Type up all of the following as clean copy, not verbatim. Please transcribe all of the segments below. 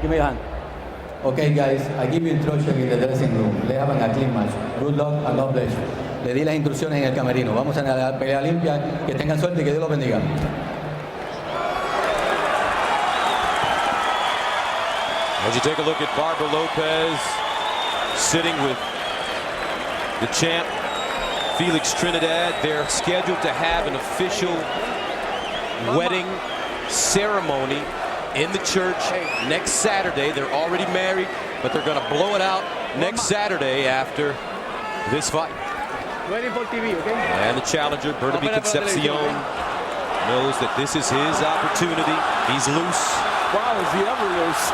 Give me a hand. Okay, guys, I give you instruction in the dressing room. Let's have a clean match. Good luck and God bless you. Le di las instrucciones en el camerino. Vamos a la pelea limpia. Que tengan suerte y que Dios los bendiga. As you take a look at Barbara Lopez sitting with the champ Felix Trinidad, they're scheduled to have an official wedding ceremony in the church next Saturday. They're already married, but they're going to blow it out next Saturday after this fight. Waiting for TV, okay? And the challenger, Bernabe Concepcion, knows that this is his opportunity. He's loose. Wow, is he ever loose?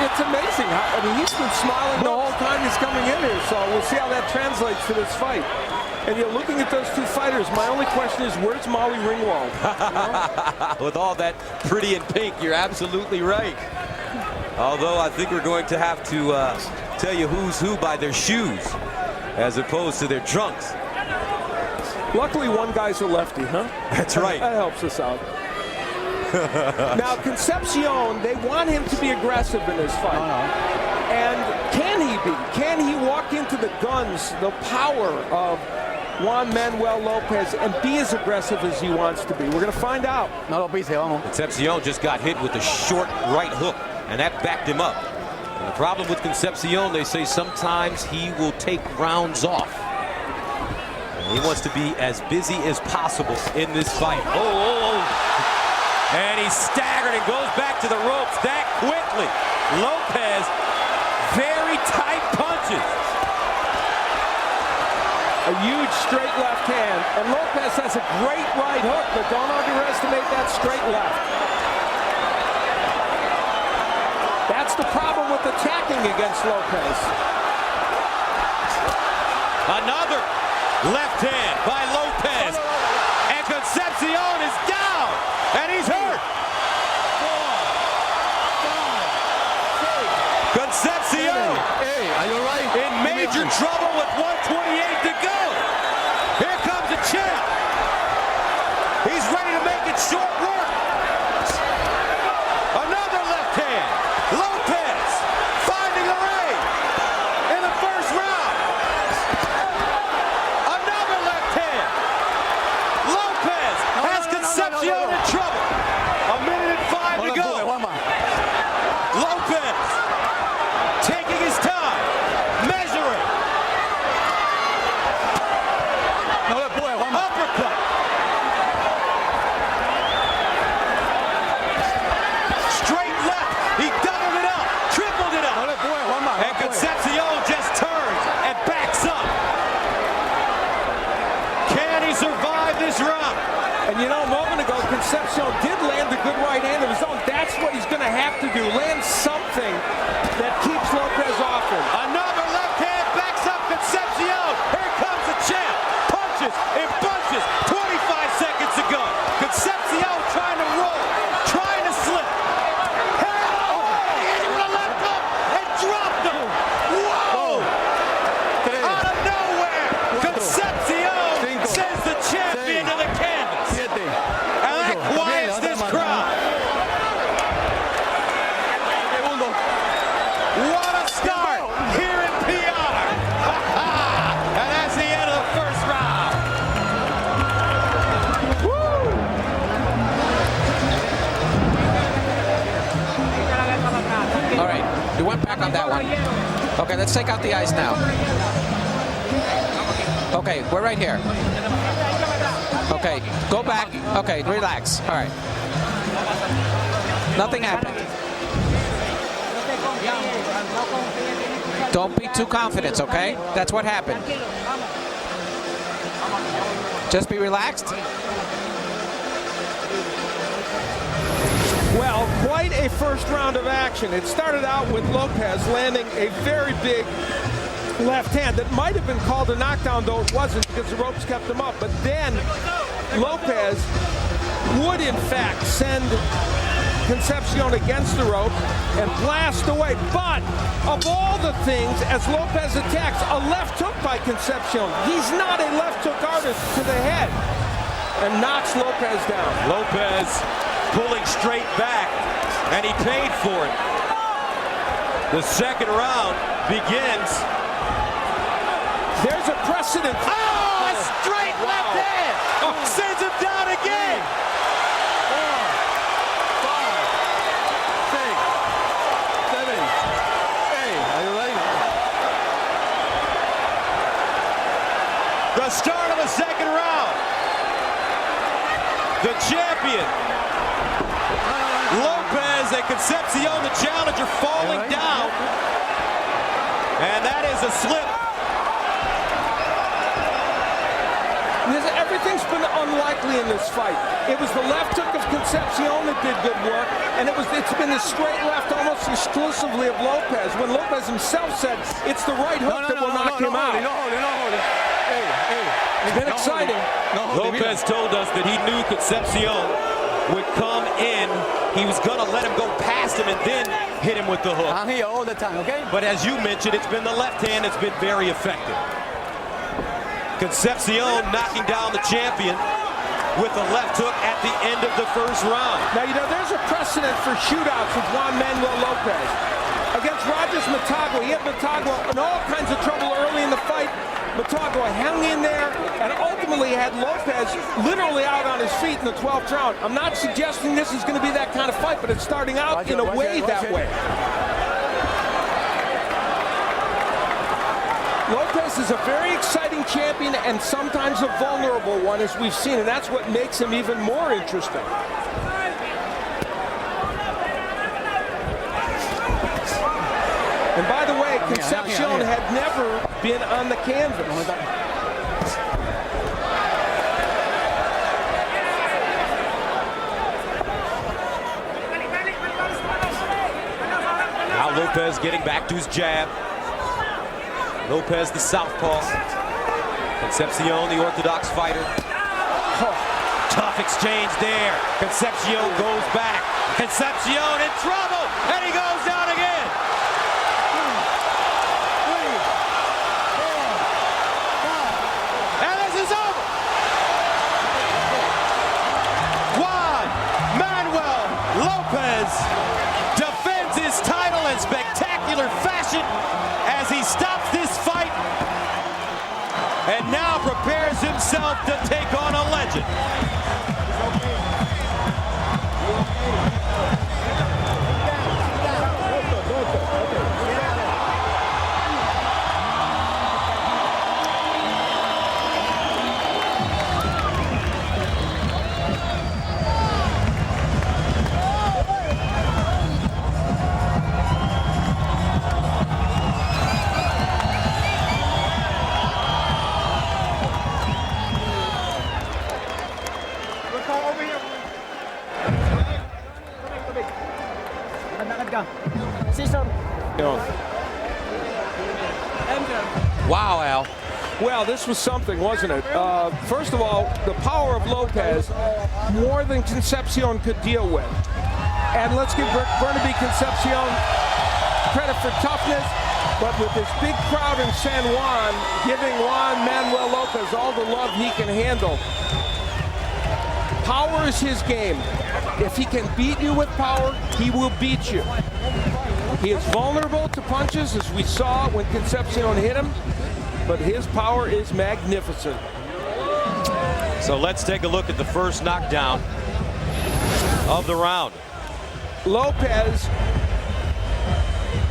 It's amazing. I mean, he's been smiling the whole time he's coming in here, so we'll see how that translates to this fight. And you're looking at those two fighters. My only question is, where's Molly Ringwald? You know? With all that pretty in pink, you're absolutely right. Although I think we're going to have to tell you who's who by their shoes, as opposed to their trunks. Luckily, one guy's a lefty, huh? That's right. That helps us out. Now, Concepcion, they want him to be aggressive in this fight. And can he be? Can he walk into the guns, the power of Juan Manuel Lopez, and be as aggressive as he wants to be? We're going to find out. Concepcion just got hit with a short right hook, and that backed him up. And the problem with Concepcion, they say sometimes he will take rounds off. And he wants to be as busy as possible in this fight. And he's staggered and goes back to the ropes that quickly. Lopez, very tight punches. A huge straight left hand. And Lopez has a great right hook, but don't underestimate that straight left. That's the problem with attacking against Lopez. Another left hand by Lopez. And Concepcion is down. And he's hurt. Concepcion are you right? in major trouble with 128 to go. Here comes the champ. He's ready to make it short work. Another left hand. Lopez finding a ray in the first round. Another left hand. Lopez has Concepcion in trouble. A minute and 5 to go. Lopez taking his time, measuring. Uppercut. Straight left. He doubled it up, tripled it up. And Concepcion just turns and backs up. Can he survive this round? And you know, a moment ago, Concepcion did land a good right hand of his own. That's what he's going to have to do. Land something that keeps Lopez off him. Another left hand backs up Concepcion. Here comes the champ. Punches and bunches. 25 seconds to go. Concepcion trying to roll, trying to slip. He's going to left hook and dropped him. Whoa! Out of nowhere, Concepcion sends the champion to the canvas. And that quiets this crowd. What a start here in PR. And that's the end of the first round. Woo! All right, we went back on that one. Okay, let's take out the ice now. Okay, we're right here. Okay, go back. Okay, relax. All right. Nothing happened. Don't be too confident, okay? That's what happened. Just be relaxed. Well, quite a first round of action. It started out with Lopez landing a very big left hand that might have been called a knockdown, though it wasn't because the ropes kept him up. But then Lopez would, in fact, send Concepcion against the rope and blast away. But of all the things, as Lopez attacks, a left hook by Concepcion. He's not a left hook artist to the head, and knocks Lopez down. Lopez pulling straight back. and he paid for it. The second round begins. There's a precedent. Oh, a straight left hand. Oh, sends him down again. 4, 5, 6, 7, 8. Are you ready? The start of the second round. The champion, Lopez and Concepcion, the challenger, falling down. And that is a slip. Everything's been unlikely in this fight. It was the left hook of Concepcion that did good work, and it's been the straight left almost exclusively of Lopez, when Lopez himself said it's the right hook that will knock him out. It's been exciting. Lopez told us that he knew Concepcion would come in. He was going to let him go past him and then hit him with the hook. I'm here all the time, okay? But as you mentioned, it's been the left hand that's been very effective. Concepcion knocking down the champion with a left hook at the end of the first round. Now, you know, there's a precedent for shootouts with Juan Manuel Lopez. Against Rogers Matagua, he had Matagua in all kinds of trouble early in the fight. Matagua hung in there and ultimately had Lopez literally out on his feet in the 12th round. I'm not suggesting this is going to be that kind of fight, but it's starting out in a way that way. Lopez is a very exciting champion and sometimes a vulnerable one, as we've seen, and that's what makes him even more interesting. And by the way, Concepcion had never been on the canvas. Now Lopez getting back to his jab. Lopez, the southpaw. Concepcion, the orthodox fighter. Oh, tough exchange there. Concepcion goes back. Concepcion in trouble, and he goes down again. And this is over. Juan Manuel Lopez defends his title in spectacular fashion as he stops this fight and now prepares himself to take on a legend. Wow, Al. Well, this was something, wasn't it? First of all, the power of Lopez, more than Concepcion could deal with. And let's give Bernabe Concepcion credit for toughness, but with this big crowd in San Juan, giving Juan Manuel Lopez all the love he can handle. Power is his game. If he can beat you with power, he will beat you. He is vulnerable to punches, as we saw when Concepcion hit him, but his power is magnificent. So let's take a look at the first knockdown of the round. Lopez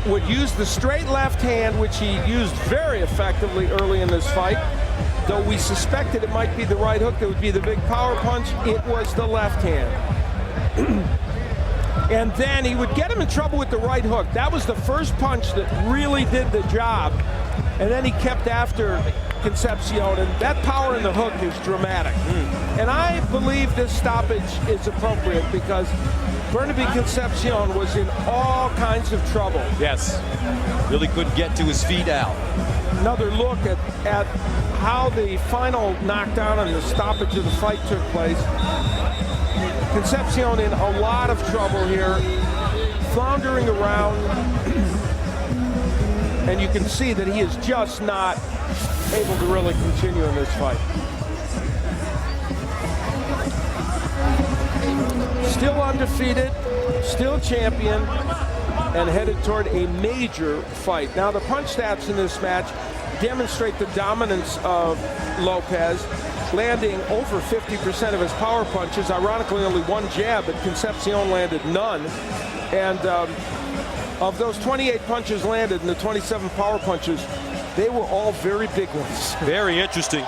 would use the straight left hand, which he used very effectively early in this fight. Though we suspected it might be the right hook that would be the big power punch, it was the left hand. And then he would get him in trouble with the right hook. That was the first punch that really did the job. And then he kept after Concepcion, and that power in the hook is dramatic. And I believe this stoppage is appropriate because Bernabe Concepcion was in all kinds of trouble. Yes, really couldn't get to his feet out. Another look at how the final knockdown and the stoppage of the fight took place. Concepcion in a lot of trouble here, floundering around, and you can see that he is just not able to really continue in this fight. Still undefeated, still champion and headed toward a major fight. Now, the punch stats in this match demonstrate the dominance of Lopez, landing over 50% of his power punches. Ironically, only one jab, but Concepcion landed none. And of those 28 punches landed and the 27 power punches, they were all very big ones. Very interesting.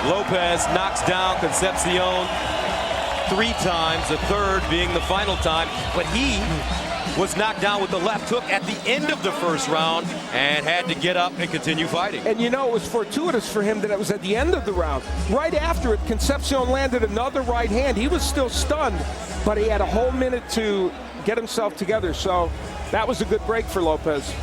Lopez knocks down Concepcion 3 times, the third being the final time, but he was knocked down with the left hook at the end of the first round and had to get up and continue fighting. And you know, it was fortuitous for him that it was at the end of the round. Right after it, Concepcion landed another right hand. He was still stunned, but he had a whole minute to get himself together. So that was a good break for Lopez.